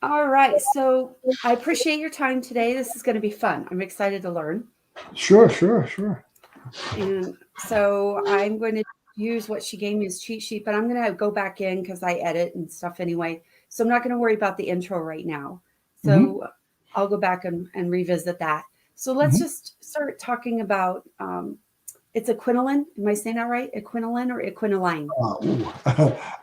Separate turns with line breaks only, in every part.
All right. So I appreciate your time today. This is going to be fun. I'm excited to learn.
Sure, sure, sure.
And so I'm going to use what she gave me as cheat sheet, but I'm going to go back in because I edit and stuff anyway. So I'm not going to worry about the intro right now.
hmm
So I'll go back and revisit that. So let's
hmm
just start talking about it's Aquiline. Am I saying that right? Aquiline or Equinoline?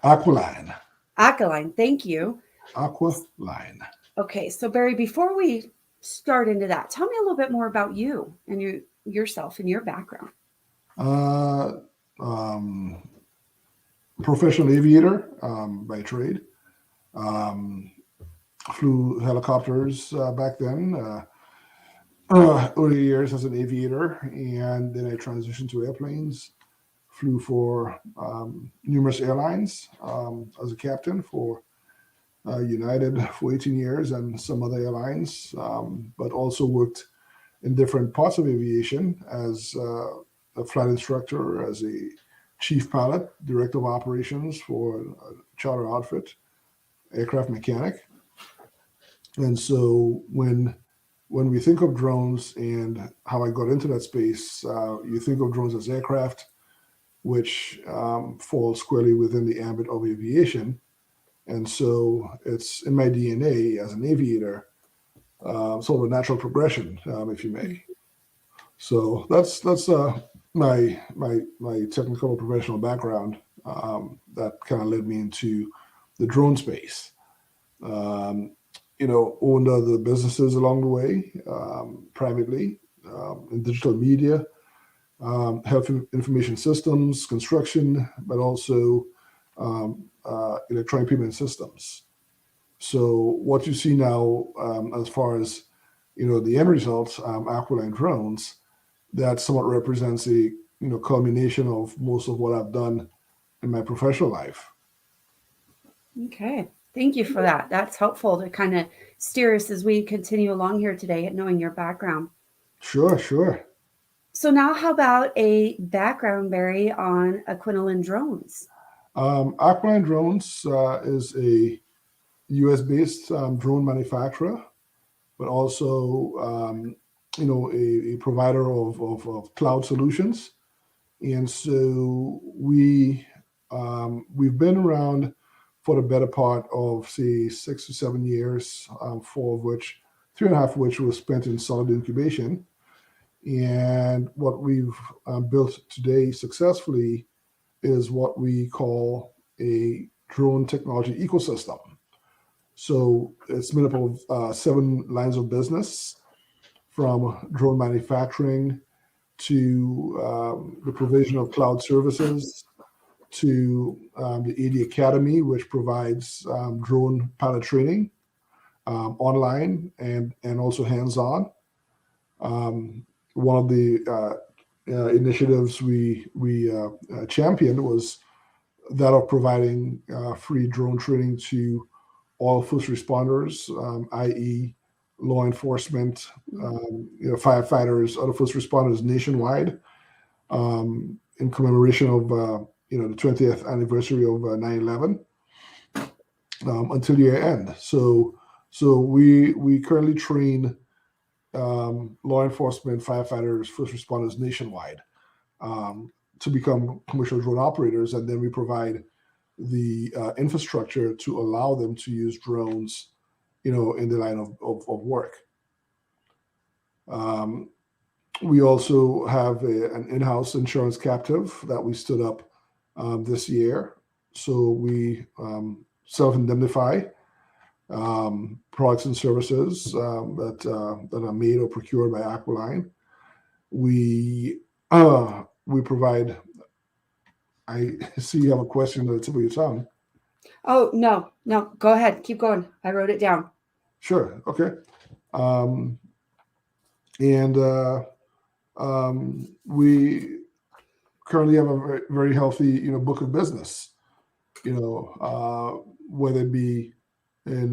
Aquiline.
Aquiline. Thank you.
Aqualine.
Okay, so Barry, before we start into that, tell me a little bit more about you and yourself and your background.
Uh, um, Professional aviator by trade. Um, Flew helicopters back then, early years as an aviator, and then I transitioned to airplanes. Flew for numerous airlines as a captain for United for 18 years and some other airlines, but also worked in different parts of aviation as a flight instructor, as a chief pilot, director of operations for a charter outfit, aircraft mechanic. And so when we think of drones and how I got into that space, you think of drones as aircraft, which falls squarely within the ambit of aviation. And so it's in my DNA as an aviator, sort of a natural progression, if you may. So that's my technical professional background that kind of led me into the drone space. Um, Owned other businesses along the way, privately, in digital media, health information systems, construction, but also electronic payment systems. So what you see now, as far as the end results, Aquiline drones, that somewhat represents a culmination of most of what I've done in my professional life.
Okay, thank you for that. That's helpful to kind of steer us as we continue along here today at knowing your background.
Sure, sure.
So now, how about a background, Barry, on Aquinoline drones?
Aquiline drones is a U.S. based drone manufacturer, but also a provider of cloud solutions. And so we've been around for the better part of say 6 to 7 years, four of which, three and a half of which was spent in solid incubation. And what we've built today successfully is what we call a drone technology ecosystem. So it's made up of 7 lines of business, from drone manufacturing to the provision of cloud services to the AD Academy, which provides drone pilot training online and also hands-on. One of the initiatives we championed was that of providing free drone training to all first responders, i.e., law enforcement, firefighters, other first responders nationwide, in commemoration of the 20th anniversary of 9/11, until year end. So we currently train law enforcement, firefighters, first responders nationwide, to become commercial drone operators, and then we provide the infrastructure to allow them to use drones, in the line of work. Um, we also have an in-house insurance captive that we stood up this year. So we self-indemnify products and services that are made or procured by Aquiline. We provide. I see you have a question at the tip of your tongue.
Oh, no, no, go ahead. Keep going. I wrote it down.
Sure. Okay. Um, and we currently have a very, very healthy, book of business. Whether it be in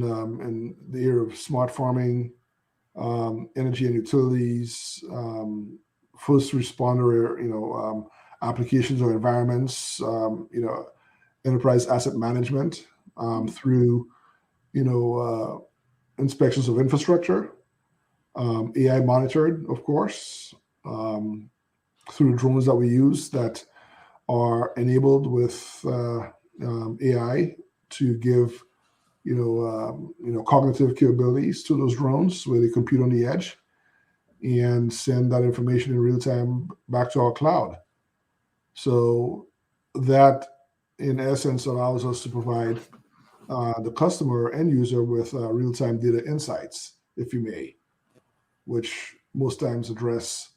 the area of smart farming, energy and utilities, first responder, applications or environments, enterprise asset management, through, inspections of infrastructure, AI monitored, of course, through drones that we use that are enabled with AI to give cognitive capabilities to those drones where they compute on the edge and send that information in real time back to our cloud. So that, in essence, allows us to provide the customer end user with real time data insights, if you may, which most times address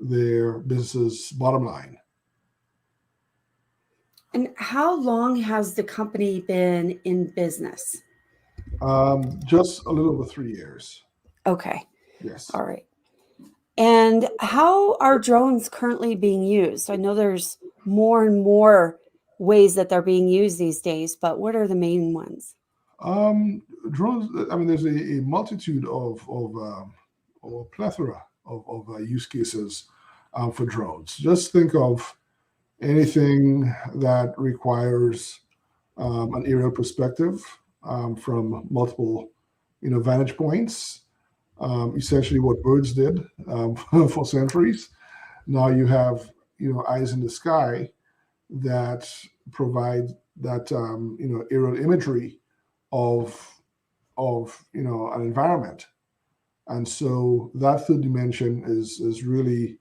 their business's bottom line.
And how long has the company been in business?
Just a little over 3 years.
Okay.
Yes.
All right. And how are drones currently being used? I know there's more and more ways that they're being used these days, but what are the main ones?
Drones, I mean, there's a multitude or plethora of use cases for drones. Just think of anything that requires an aerial perspective from multiple, vantage points. Essentially, what birds did for centuries. Now you have, eyes in the sky that provide that aerial imagery of an environment, and so that third dimension is really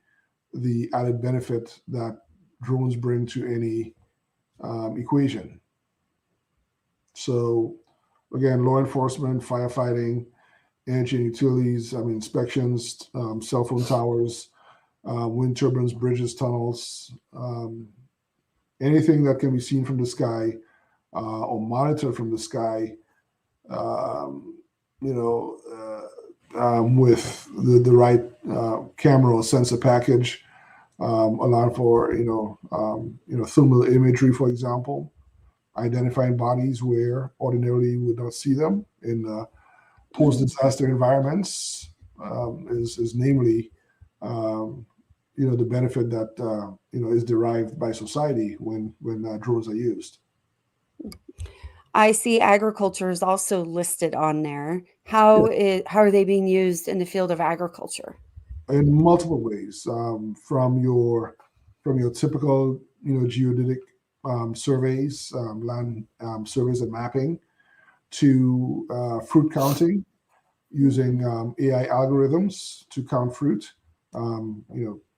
the added benefit that drones bring to any equation. So again, law enforcement, firefighting, energy and utilities, inspections, cell phone towers, wind turbines, bridges, tunnels, anything that can be seen from the sky or monitored from the sky, with the right camera or sensor package, allowing for thermal imagery, for example, identifying bodies where ordinarily you would not see them in post-disaster environments, is namely the benefit that is derived by society when drones are used.
I see agriculture is also listed on there. How are they being used in the field of agriculture?
In multiple ways, from your typical geodetic surveys, land surveys and mapping, to fruit counting using AI algorithms to count fruit,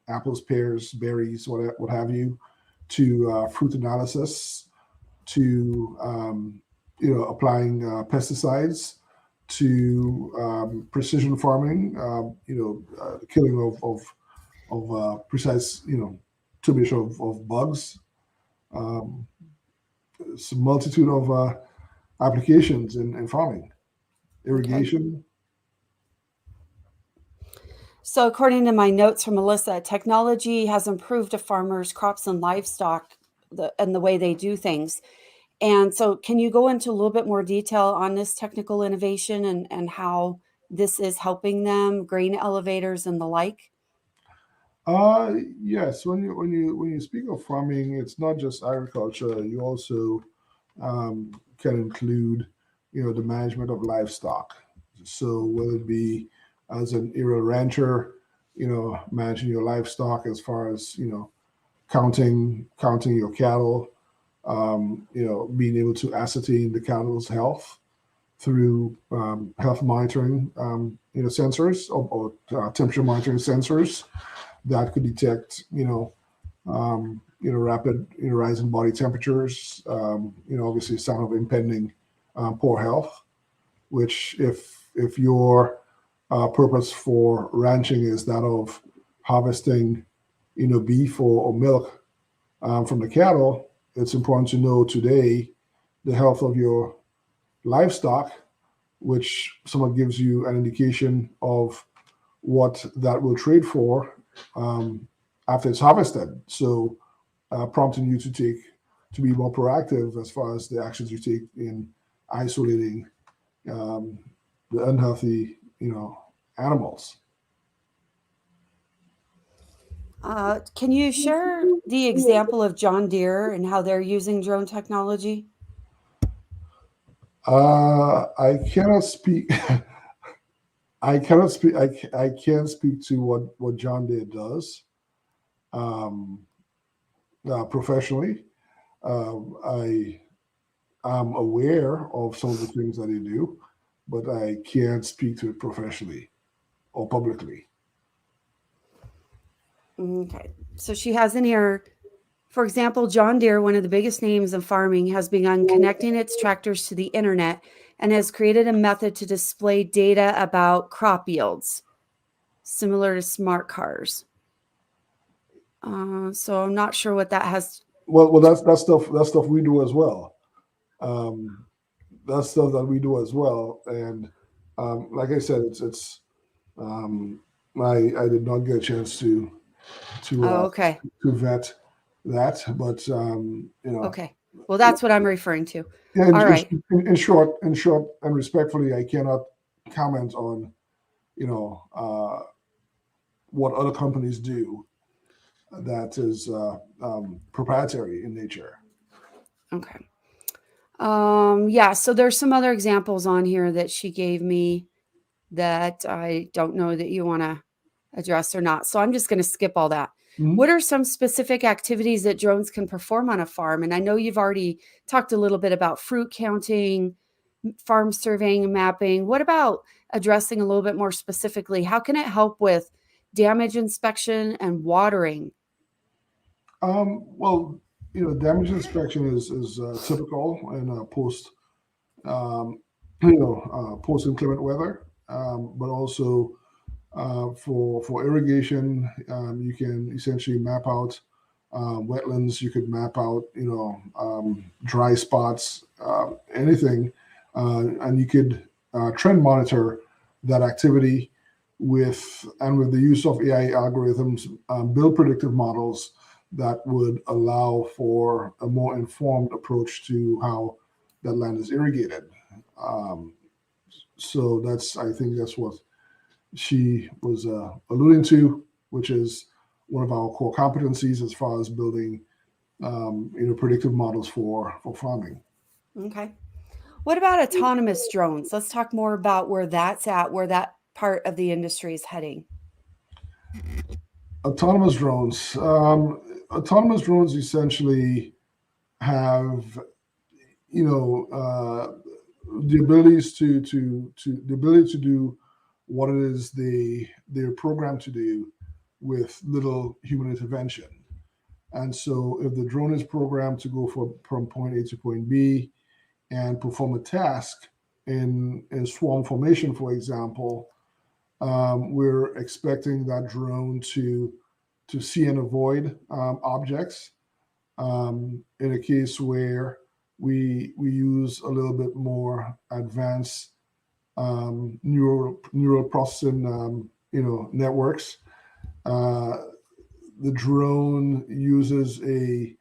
apples, pears, berries, what have you, to fruit analysis, to applying pesticides, to precision farming, killing of precise, too much of bugs. It's a multitude of applications in farming, irrigation.
Okay. So, according to my notes from Melissa, technology has improved a farmer's crops and livestock and the way they do things. And so, can you go into a little bit more detail on this technical innovation and how this is helping them, grain elevators and the like?
Yes. When you speak of farming, it's not just agriculture. You also can include, the management of livestock. So whether it be as an aerial rancher, managing your livestock as far as counting your cattle, being able to ascertain the cattle's health through health monitoring, sensors or temperature monitoring sensors that could detect, rapid, rise in body temperatures, obviously a sign of impending poor health, which if your purpose for ranching is that of harvesting, beef or milk from the cattle, it's important to know today the health of your livestock, which somewhat gives you an indication of what that will trade for after it's harvested. So prompting you to be more proactive as far as the actions you take in isolating the unhealthy, animals.
Can you share the example of John Deere and how they're using drone technology?
I cannot speak I cannot speak. I can't speak to what John Deere does um, professionally. I am aware of some of the things that they do, but I can't speak to it professionally or publicly.
Okay. So she has in here, for example, John Deere, one of the biggest names in farming, has begun connecting its tractors to the internet and has created a method to display data about crop yields, similar to smart cars. So I'm not sure what that has.
Well, that's stuff we do as well. Um, that's stuff that we do as well. And like I said, it's um, I did not get a chance to
Oh, okay.
to vet that, but
Okay. Well, that's what I'm referring to.
yeah,
All right.
in short, and respectfully, I cannot comment on you know what other companies do that is proprietary in nature.
Okay. Yeah, so there's some other examples on here that she gave me that I don't know that you want to address or not. So I'm just going to skip all that.
Mhm.
What are some specific activities that drones can perform on a farm? And I know you've already talked a little bit about fruit counting, farm surveying and mapping. What about addressing a little bit more specifically? How can it help with damage inspection and watering?
Well, damage inspection is typical in um, post inclement weather, but also for irrigation, you can essentially map out wetlands. You could map out dry spots, anything, and you could trend monitor that activity with the use of AI algorithms, build predictive models that would allow for a more informed approach to how that land is irrigated. Um, so I think that's what she was alluding to, which is one of our core competencies as far as building, predictive models for farming.
Okay. What about autonomous drones? Let's talk more about where that's at, where that part of the industry is heading.
Autonomous drones. Autonomous drones essentially have, the abilities to the ability to do what it is they're programmed to do with little human intervention. And so, if the drone is programmed to go from point A to point B and perform a task in swarm formation, for example, we're expecting that drone to see and avoid objects. In a case where we use a little bit more advanced neural processing networks. Uh, the drone uses a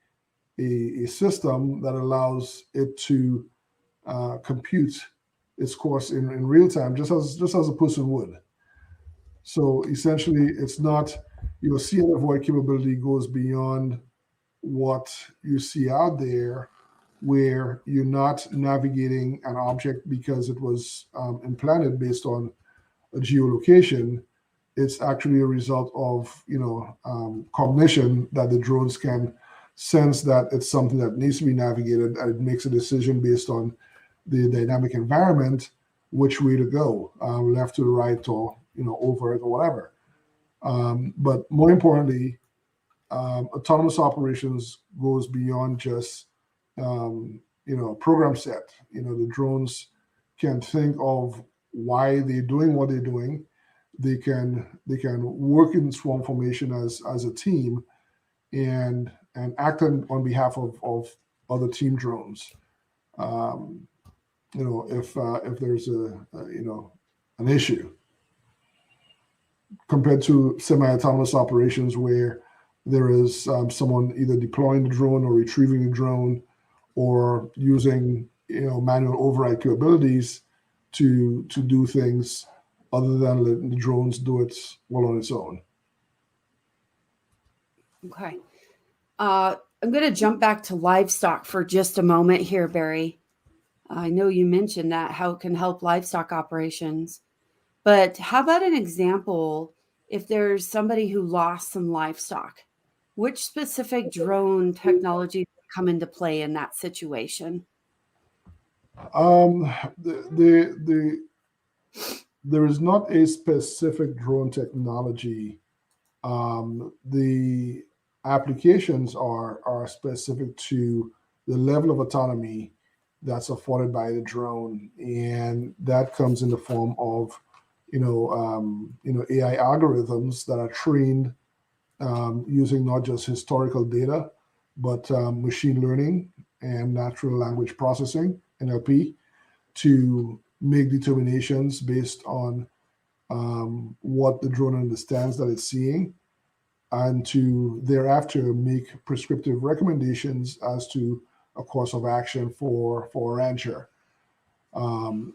system that allows it to compute its course in real time, just as a person would. So essentially, it's not your see and avoid capability goes beyond what you see out there, where you're not navigating an object because it was implanted based on a geolocation. It's actually a result of cognition that the drones can sense that it's something that needs to be navigated, and it makes a decision based on the dynamic environment, which way to go, left to the right, or over it, or whatever. But more importantly, autonomous operations goes beyond just program set. The drones can think of why they're doing what they're doing. They can work in swarm formation as a team, and act on behalf of other team drones. Um, if there's an issue, compared to semi-autonomous operations where there is someone either deploying the drone or retrieving the drone, or using manual override capabilities to do things other than letting the drones do it well on its own.
Okay. I'm going to jump back to livestock for just a moment here, Barry. I know you mentioned that, how it can help livestock operations. But how about an example if there's somebody who lost some livestock? Which specific drone technology would come into play in that situation?
Um, there is not a specific drone technology. The applications are specific to the level of autonomy that's afforded by the drone, and that comes in the form of AI algorithms that are trained using not just historical data, but machine learning and natural language processing (NLP) to make determinations based on what the drone understands that it's seeing, and to thereafter make prescriptive recommendations as to a course of action for a rancher. Um,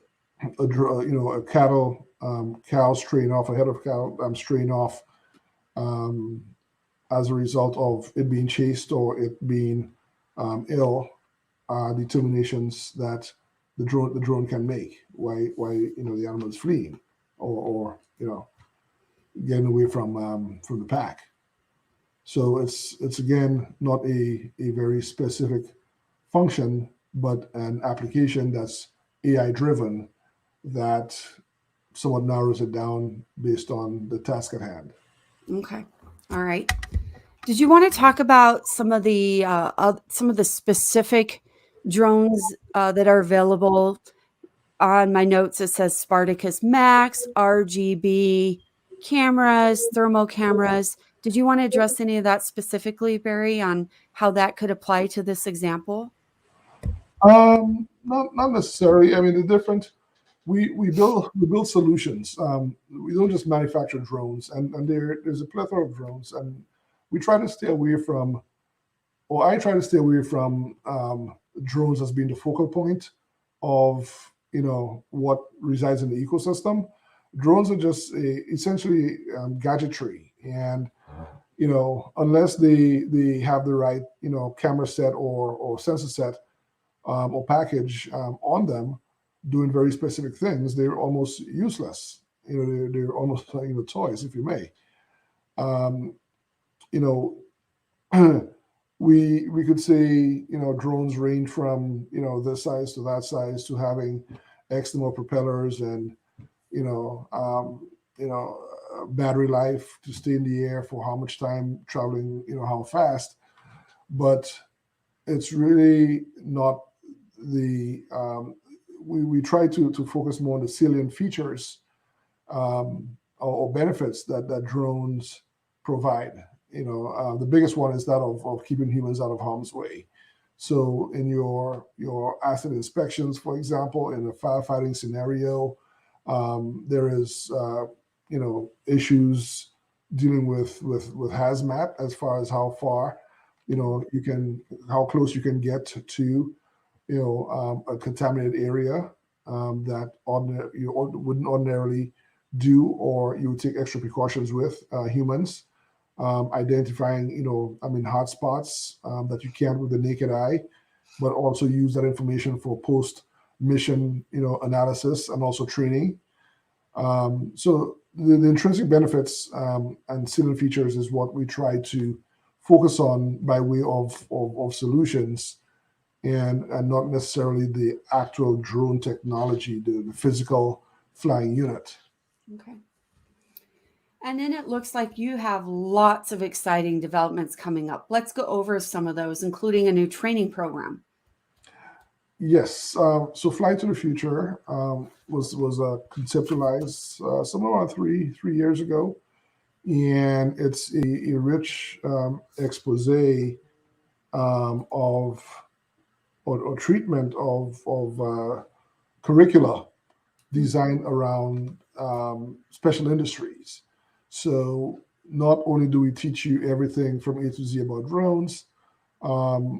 a cattle cow straying off, a head of cow straying off um, as a result of it being chased or it being ill, determinations that the drone can make why the animal is fleeing or getting away from the pack. So it's again not a very specific function, but an application that's AI driven that somewhat narrows it down based on the task at hand.
Okay. All right. Did you want to talk about some of the specific drones that are available? On my notes, it says Spartacus Max, RGB cameras, thermal cameras. Did you want to address any of that specifically, Barry, on how that could apply to this example?
Not necessarily. I mean, the different we build solutions. We don't just manufacture drones, and there's a plethora of drones, and we try to stay away from, or I try to stay away from drones as being the focal point of what resides in the ecosystem. Drones are just essentially gadgetry, and unless they have the right camera set or sensor set or package on them doing very specific things, they're almost useless. They're almost like toys, if you may. Um, you know, we could say drones range from this size to that size to having X number of propellers and you know um, battery life to stay in the air for how much time traveling, how fast. But it's really not the we try to focus more on the salient features or benefits that drones provide. The biggest one is that of keeping humans out of harm's way. So in your asset inspections, for example, in a firefighting scenario, there is issues dealing with hazmat as far as how far how close you can get to a contaminated area that wouldn't ordinarily do, or you would take extra precautions with humans. Identifying, hotspots that you can't with the naked eye, but also use that information for post mission, analysis and also training. So the intrinsic benefits and salient features is what we try to focus on by way of solutions, and not necessarily the actual drone technology, the physical flying unit.
Okay. And then it looks like you have lots of exciting developments coming up. Let's go over some of those, including a new training program.
Yes. So Flight to the Future was conceptualized somewhere around three years ago, and it's a rich expose of or treatment of curricula designed around special industries. So not only do we teach you everything from A to Z about drones,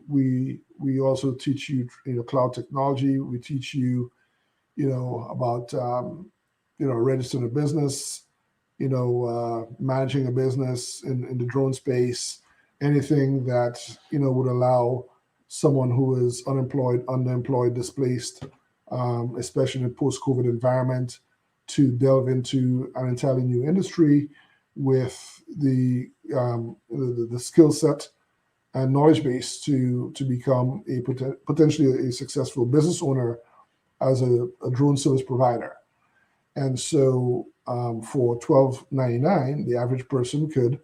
we also teach you cloud technology. We teach you about registering a business, managing a business in the drone space, anything that would allow someone who is unemployed, underemployed, displaced, especially in a post-COVID environment, to delve into an entirely new industry with the skill set and knowledge base to become potentially a successful business owner as a drone service provider. And so for $12.99, the average person could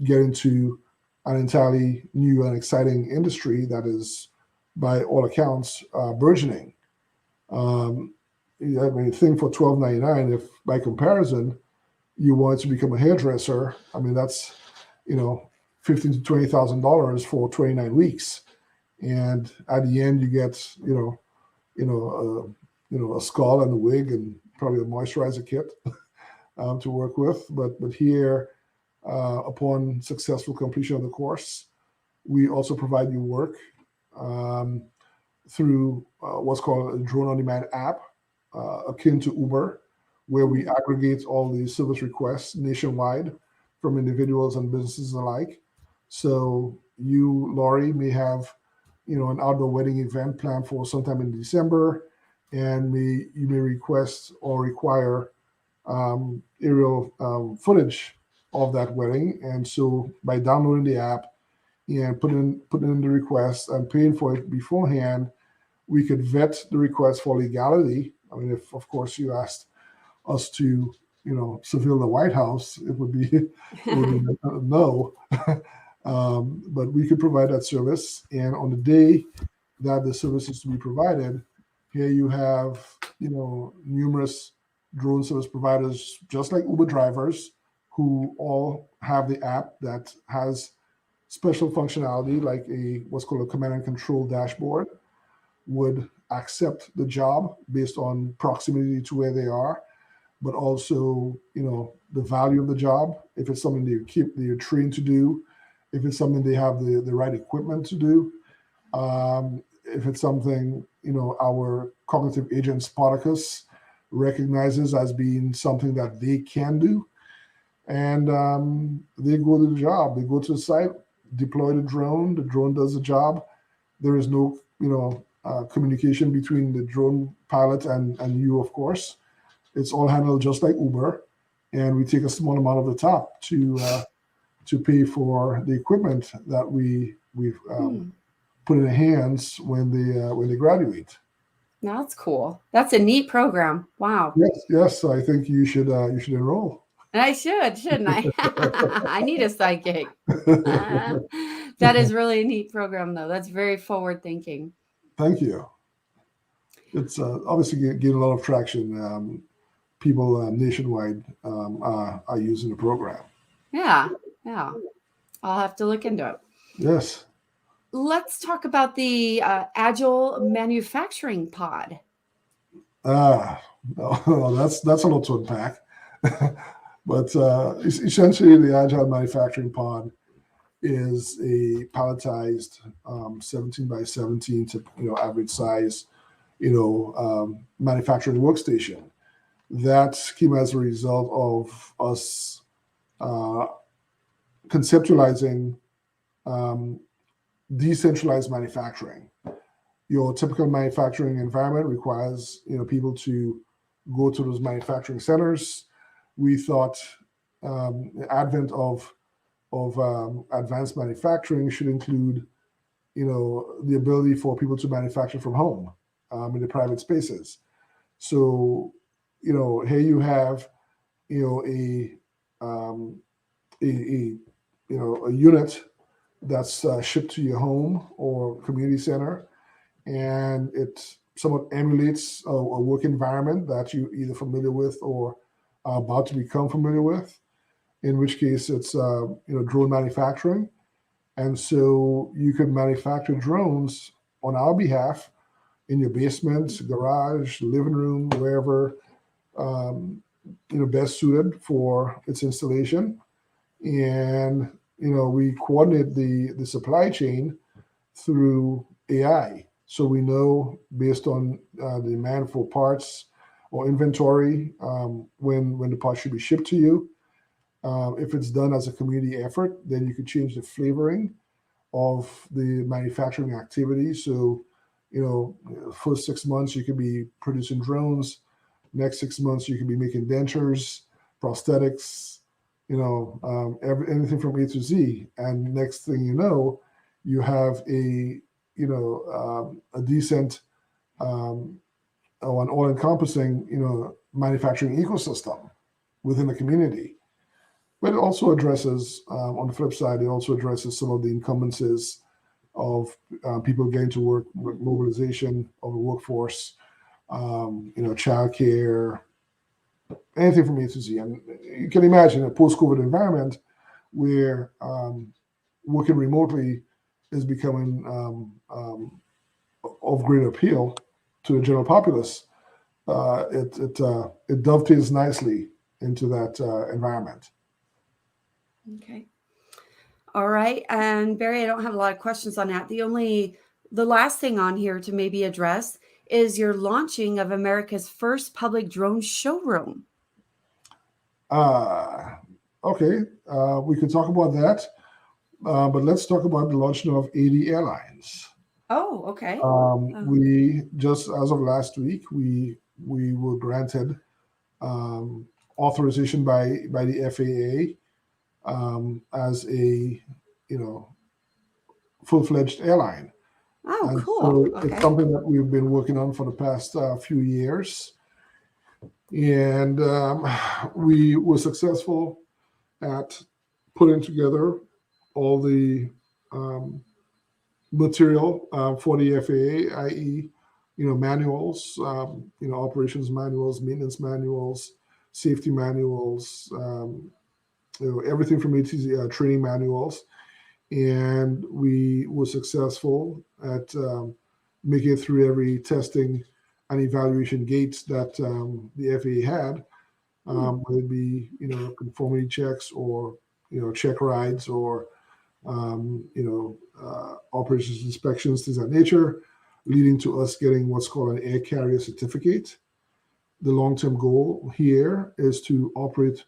get into an entirely new and exciting industry that is, by all accounts, burgeoning. I mean, think for $12.99, if by comparison you wanted to become a hairdresser, I mean that's $15,000 to $20,000 for 29 weeks, and at the end you get a skull and a wig and probably a moisturizer kit to work with. But here, upon successful completion of the course, we also provide you work through what's called a drone on demand app, akin to Uber, where we aggregate all the service requests nationwide from individuals and businesses alike. So you, Laurie, may have an outdoor wedding event planned for sometime in December, and you may request or require aerial footage of that wedding. And so by downloading the app and putting in the request and paying for it beforehand, we could vet the request for legality. I mean, if of course you asked us to surveil the White House, it would be no. But we could provide that service, and on the day that the service is to be provided, here you have numerous drone service providers, just like Uber drivers, who all have the app that has special functionality, like what's called a command and control dashboard, would accept the job based on proximity to where they are, but also the value of the job, if it's something they're trained to do, if it's something they have the right equipment to do, if it's something our cognitive agent Spartacus recognizes as being something that they can do, and they go to the job. They go to the site, deploy the drone does the job. There is no communication between the drone pilot and you, of course. It's all handled just like Uber, and we take a small amount of the top to pay for the equipment that we've put in their hands when they graduate.
That's cool. That's a neat program. Wow.
Yes. I think you should enroll.
I should, shouldn't I? I need a sidekick. That is really a neat program, though. That's very forward thinking.
Thank you. It's obviously getting a lot of traction. People nationwide are using the program.
Yeah. I'll have to look into it.
Yes.
Let's talk about the Agile Manufacturing Pod.
No, that's a lot to unpack. But essentially, the Agile Manufacturing Pod is a palletized 17 by 17 to average size manufacturing workstation that came as a result of us conceptualizing decentralized manufacturing. Your typical manufacturing environment requires people to go to those manufacturing centers. We thought the advent of advanced manufacturing should include the ability for people to manufacture from home in the private spaces. So here you have a unit that's shipped to your home or community center, and it somewhat emulates a work environment that you're either familiar with or are about to become familiar with, in which case it's drone manufacturing. And so you could manufacture drones on our behalf in your basement, garage, living room, wherever best suited for its installation. And we coordinate the supply chain through AI. So we know, based on the demand for parts or inventory, when the part should be shipped to you. If it's done as a community effort, then you could change the flavoring of the manufacturing activity. So, first 6 months you could be producing drones. Next 6 months, you could be making dentures, prosthetics, anything from A to Z. And next thing you know, you have a decent or an all-encompassing, manufacturing ecosystem within the community. But it also addresses, on the flip side, it also addresses some of the encumbrances of people getting to work, with mobilization of the workforce, childcare, anything from A to Z. And you can imagine a post-COVID environment where working remotely is becoming of great appeal to the general populace. It dovetails nicely into that environment.
Okay. All right. And Barry, I don't have a lot of questions on that. The last thing on here to maybe address is your launching of America's first public drone showroom.
Okay. We could talk about that. But let's talk about the launching of 80 airlines.
Oh, okay.
We just, as of last week, we were granted authorization by the FAA as a full-fledged airline.
Oh,
and
cool.
So
Okay.
it's something that we've been working on for the past few years, and we were successful at putting together all the material for the FAA, i.e., manuals, operations manuals, maintenance manuals, safety manuals, everything from A to Z, training manuals. And we were successful at making it through every testing and evaluation gates that the FAA had, whether it be, conformity checks or, check rides or, operations inspections, things of that nature, leading to us getting what's called an air carrier certificate. The long-term goal here is to operate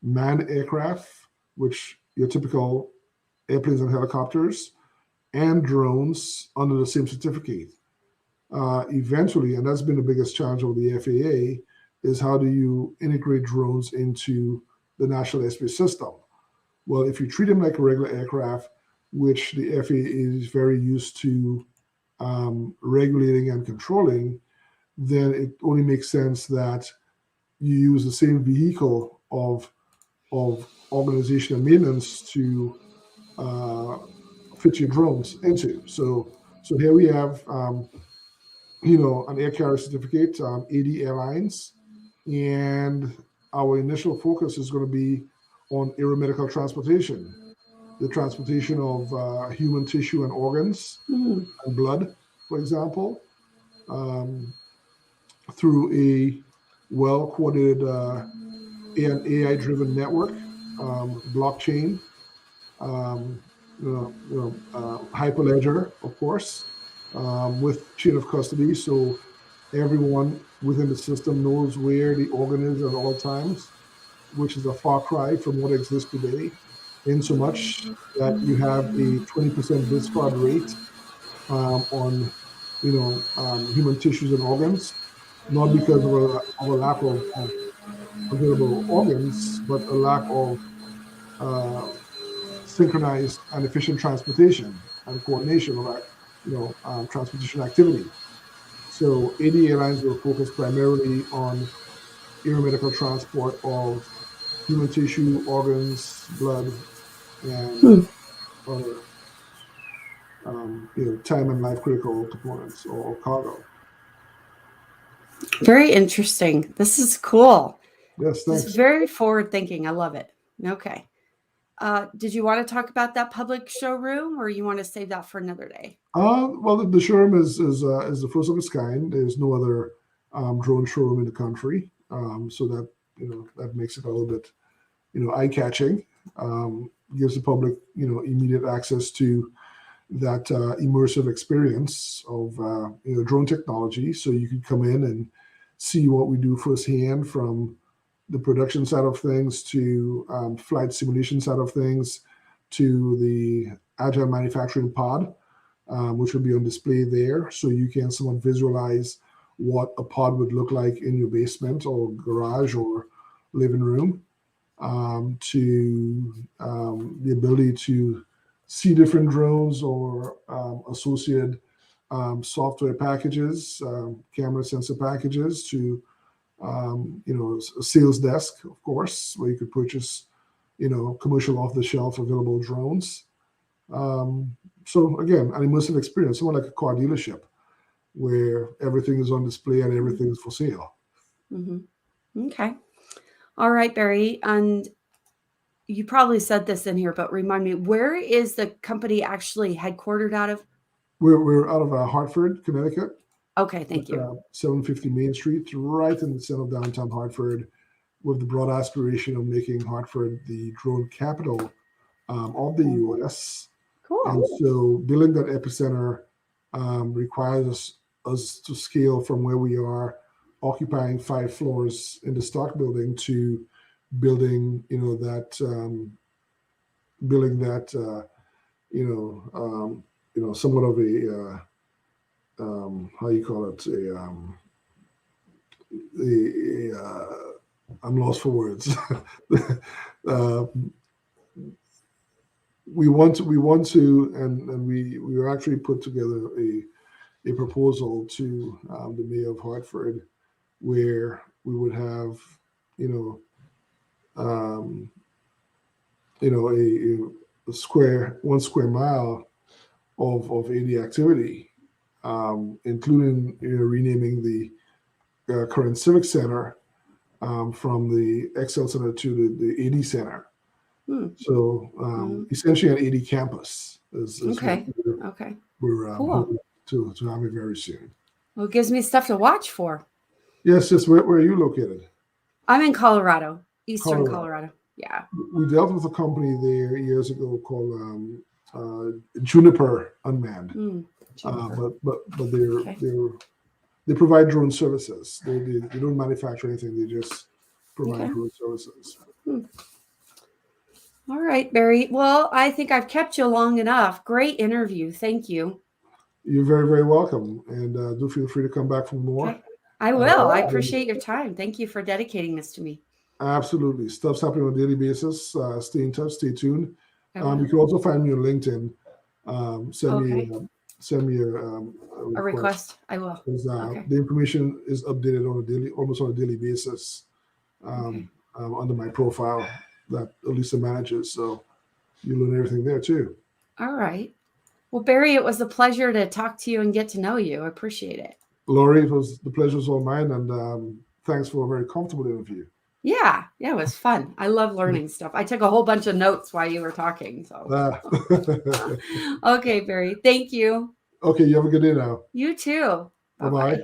manned aircraft, which your typical airplanes and helicopters, and drones under the same certificate. Eventually, and that's been the biggest challenge of the FAA, is how do you integrate drones into the national airspace system? Well, if you treat them like a regular aircraft, which the FAA is very used to regulating and controlling, then it only makes sense that you use the same vehicle of organization and maintenance to fit your drones into. So here we have an air carrier certificate, 80 airlines, and our initial focus is going to be on aeromedical transportation, the transportation of human tissue and organs and blood, for example, through a well-coordinated AI-driven network, blockchain, hyperledger, of course, with chain of custody, so everyone within the system knows where the organ is at all times, which is a far cry from what exists today, in so much that you have a 20% discard rate on human tissues and organs, not because of a lack of available organs, but a lack of synchronized and efficient transportation and coordination of transportation activity. So 80 airlines will focus primarily on aeromedical transport of human tissue, organs, blood, and other time and life critical components or cargo.
Very interesting. This is cool.
Yes, thanks.
It's very forward thinking. I love it. Okay. Did you want to talk about that public showroom, or you want to save that for another day?
Well, the showroom is the first of its kind. There's no other drone showroom in the country, so that that makes it a little bit eye catching. Gives the public immediate access to that immersive experience of drone technology. So you can come in and see what we do firsthand, from the production side of things to flight simulation side of things to the Agile Manufacturing Pod, which will be on display there. So you can somewhat visualize what a pod would look like in your basement or garage or living room, to the ability to see different drones or associated software packages, camera sensor packages, to a sales desk, of course, where you could purchase commercial off-the-shelf available drones. So again, an immersive experience, somewhat like a car dealership, where everything is on display and everything is for sale.
Mm-hmm. Okay. All right, Barry. And you probably said this in here, but remind me, where is the company actually headquartered out of?
We're out of Hartford, Connecticut.
Okay, thank you.
750 Main Street, right in the center of downtown Hartford, with the broad aspiration of making Hartford the drone capital of the U.S.
Cool.
And so building that epicenter requires us to scale from where we are, occupying 5 floors in the stock building, to building, somewhat of a how you call it, I'm lost for words. We want to, and we actually put together a proposal to the mayor of Hartford, where we would have, a square 1 square mile of AD activity, including renaming the current Civic Center from the Excel Center to the AD Center. So essentially an AD campus is
okay.
We're
cool.
hoping to have it very soon.
Well, it gives me stuff to watch for.
Yes, where are you located?
I'm in Colorado, Eastern Colorado. Yeah.
We dealt with a company there years ago called Juniper Unmanned. But they provide drone services. They don't manufacture anything. They just provide drone services.
All right, Barry. Well, I think I've kept you long enough. Great interview. Thank you.
You're very, very welcome. And do feel free to come back for more.
Okay. I will. I appreciate your time. Thank you for dedicating this to me.
Absolutely. Stuff's happening on a daily basis. Stay in touch. Stay tuned. You can also find me on LinkedIn. Send me a
request. I will.
The information is updated almost on a daily basis under my profile that Elisa manages. So you learn everything there too.
All right. Well, Barry, it was a pleasure to talk to you and get to know you. I appreciate it.
Laurie, the pleasure was all mine, and thanks for a very comfortable interview.
Yeah, it was fun. I love learning stuff. I took a whole bunch of notes while you were talking. So, okay, Barry. Thank you.
Okay, you have a good day now.
You too.
Bye-bye.